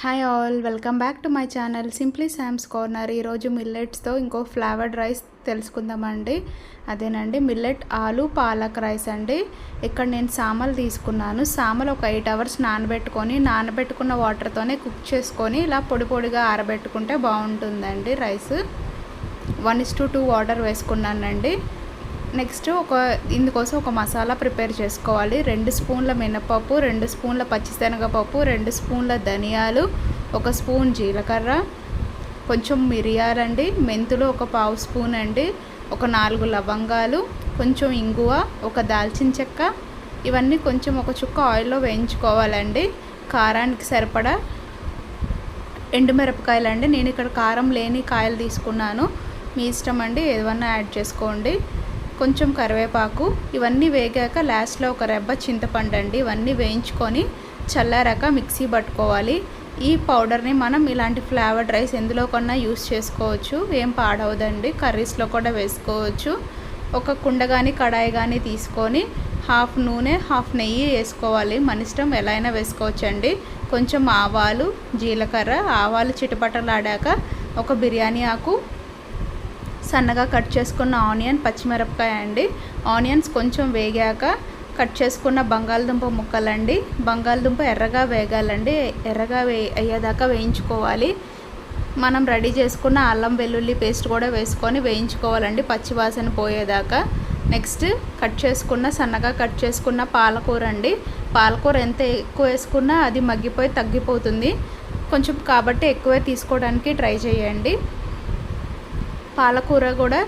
Hi all, welcome back to my channel simply Sam's corner. ఈరోజు మిల్లెట్స్తో ఇంకో flavoured rice తెలుసుకుందామండి. అదేనండి మిల్లెట్ ఆలు పాలక్ రైస్ అండి. ఇక్కడ నేను సామలు తీసుకున్నాను. సామలు ఒక 8 hours నానబెట్టుకున్న వాటర్తోనే కుక్ చేసుకొని ఇలా పొడి పొడిగా ఆరబెట్టుకుంటే బాగుంటుందండి రైస్. 1:2 వాటర్ వేసుకున్నానండి. నెక్స్ట్ ఇందుకోసం ఒక మసాలా ప్రిపేర్ చేసుకోవాలి. 2 స్పూన్ల మినపప్పు, 2 స్పూన్ల పచ్చిశనగపప్పు, 2 స్పూన్ల ధనియాలు, 1 స్పూన్ జీలకర్ర, కొంచెం మిరియాలండి, మెంతులు ఒక 1/2 స్పూన్ అండి, ఒక 4 లవంగాలు, కొంచెం ఇంగువ, ఒక దాల్చిన చెక్క. ఇవన్నీ కొంచెం ఒక చుక్క ఆయిల్లో వేయించుకోవాలండి. కారానికి సరిపడా ఎండుమిరపకాయలండి. నేను ఇక్కడ కారం లేని కాయలు తీసుకున్నాను. మీ ఇష్టం అండి, ఏదైనా యాడ్ చేసుకోండి. కొంచెం కరివేపాకు. ఇవన్నీ వేగాక లాస్ట్లో ఒక రెబ్బ చింతపండు అండి. ఇవన్నీ వేయించుకొని చల్లారాక మిక్సీ పట్టుకోవాలి. ఈ పౌడర్ని మనం ఇలాంటి ఫ్లేవర్డ్ రైస్ ఎందులో కన్నా యూస్ చేసుకోవచ్చు, ఏం పాడవదండి. కర్రీస్లో కూడా వేసుకోవచ్చు. ఒక కుండ కానీ కడాయి కానీ తీసుకొని హాఫ్ నూనె హాఫ్ నెయ్యి వేసుకోవాలి. మన ఇష్టం, ఎలా అయినా వేసుకోవచ్చండి. కొంచెం ఆవాలు, జీలకర్ర. ఆవాలు చిటపటలాడాక ఒక బిర్యానీ ఆకు, సన్నగా కట్ చేసుకున్న ఆనియన్, పచ్చిమిరపకాయ అండి. ఆనియన్స్ కొంచెం వేగాక కట్ చేసుకున్న బంగాళదుంప ముక్కలండి. బంగాళదుంప ఎర్రగా వేగాలండి. ఎర్రగా అయ్యేదాకా వేయించుకోవాలి. మనం రెడీ చేసుకున్న అల్లం వెల్లుల్లి పేస్ట్ కూడా వేసుకొని వేయించుకోవాలండి, పచ్చివాసన పోయేదాకా. నెక్స్ట్ సన్నగా కట్ చేసుకున్న పాలకూర అండి. పాలకూర ఎంత ఎక్కువ వేసుకున్నా అది మగ్గిపోయి తగ్గిపోతుంది కొంచెం, కాబట్టి ఎక్కువే తీసుకోవడానికి ట్రై చేయండి. పాలకూర కూడా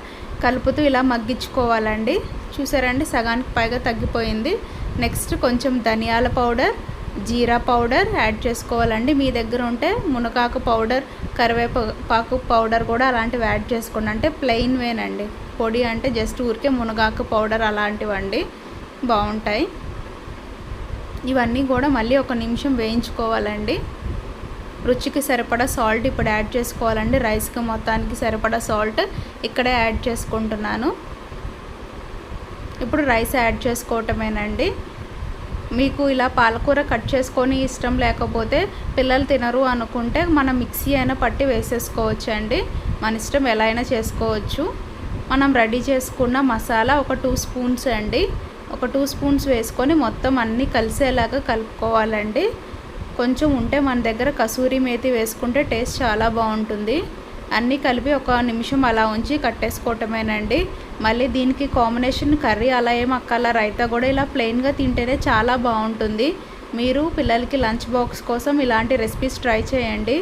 కలుపుతూ ఇలా మగ్గించుకోవాలండి. చూసారండి, సగానికి పైగా తగ్గిపోయింది. నెక్స్ట్ కొంచెం ధనియాల పౌడర్, జీరా పౌడర్ యాడ్ చేసుకోవాలండి. మీ దగ్గర ఉంటే మునగాకు పౌడర్, కరివేపాకు పౌడర్ కూడా అలాంటివి యాడ్ చేసుకోండి. అంటే ప్లెయిన్ వేనండి, పొడి అంటే జస్ట్ ఊరికే మునగాకు పౌడర్ అలాంటివండి, బాగుంటాయి. ఇవన్నీ కూడా మళ్ళీ 1 నిమిషం వేయించుకోవాలండి. రుచికి సరిపడా సాల్ట్ ఇప్పుడు యాడ్ చేసుకోవాలండి. రైస్కి మొత్తానికి సరిపడా సాల్ట్ ఇక్కడే యాడ్ చేసుకుంటున్నాను. ఇప్పుడు రైస్ యాడ్ చేసుకోవటమేనండి. మీకు ఇలా పాలకూర కట్ చేసుకొని ఇష్టం లేకపోతే, పిల్లలు తినరు అనుకుంటే మనం మిక్సీ అయినా పట్టి వేసేసుకోవచ్చు అండి. మన ఇష్టం, ఎలా అయినా చేసుకోవచ్చు. మనం రెడీ చేసుకున్న మసాలా ఒక 2 స్పూన్స్ అండి. ఒక 2 స్పూన్స్ వేసుకొని మొత్తం అన్నీ కలిసేలాగా కలుపుకోవాలండి. కొంచెం ఉంటే మన దగ్గర కసూరి మేతి వేసుకుంటే టేస్ట్ చాలా బాగుంటుంది. అన్నీ కలిపి 1 నిమిషం అలా ఉంచి కట్టేసుకోవటమేనండి. మళ్ళీ దీనికి కాంబినేషన్ కర్రీ అలా ఏం అక్కర్లా, రైతా కూడా ఇలా ప్లెయిన్గా తింటేనే చాలా బాగుంటుంది. మీరు పిల్లలకి లంచ్ బాక్స్ కోసం ఇలాంటి రెసిపీస్ ట్రై చేయండి.